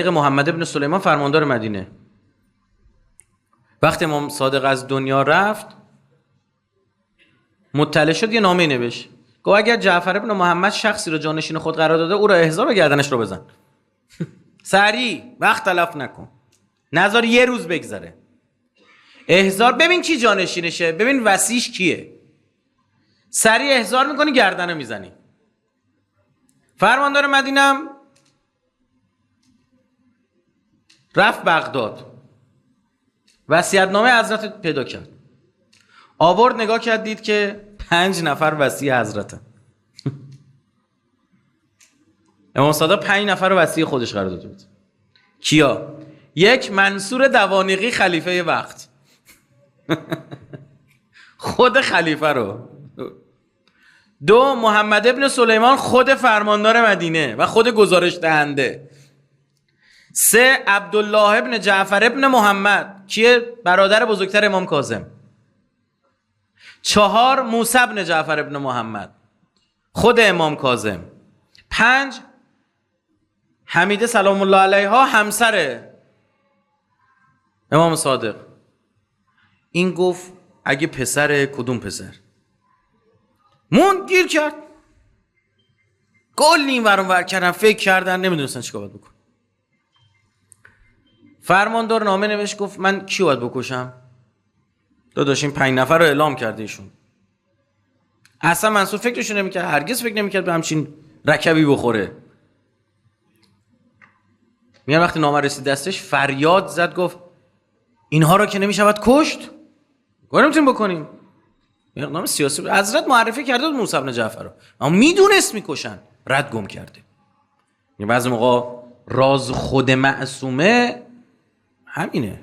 محمد ابن سلیمان فرماندار مدینه. وقتی امام صادق از دنیا رفت مطلع شد، یه نامه نوشت، گفت اگر جعفر ابن محمد شخصی رو جانشین خود قرار داده او را احضار و گردنش رو بزن. سریع، وقت تلف نکن، نذار یه روز بگذره. احضار، ببین کی جانشینشه، ببین وصیش کیه، سریع احضار میکنی، گردنه میزنی. فرماندار مدینم رفت بغداد، وصیت‌نامه حضرت پیدا کرد، آورد نگاه کرد، دید که 5 نفر وصی حضرتن. امام صادق 5 نفر رو وصی خودش قرار داده بود. کیا؟ 1 منصور دوانیقی خلیفه وقت، خود خلیفه رو. 2 محمد ابن سلیمان خود فرماندار مدینه و خود گزارش دهنده. 3 عبدالله ابن جعفر ابن محمد، کیه؟ برادر بزرگتر امام کاظم. 4 موسی ابن جعفر ابن محمد، خود امام کاظم. 5 حمیده سلام الله علیها، همسر امام صادق. این گفت اگه پسر، کدوم پسر؟ گیر کرد، گل این ور اون ور کردن، فکر کردن، نمیدونستن چیکار باید بکن. فرماندار نامه نوشت، گفت من کی باید بکشم؟ داداش این 5 نفر رو اعلام کرده ایشون. اصلا منصور فکرشو نمیکرد، هرگز فکر نمیکرد به همچین رکبی بخوره. میان وقتی نامه رسید دستش فریاد زد، گفت اینها رو که نمیشود کشت، کاری نمیتونیم بکنیم. اقدام سیاسی بود. حضرت معرفی کرده بود موسی بن جعفر رو، اما میدونست میکشن، رد گم کرده. بعضی موقع راز خود معصومه همینه.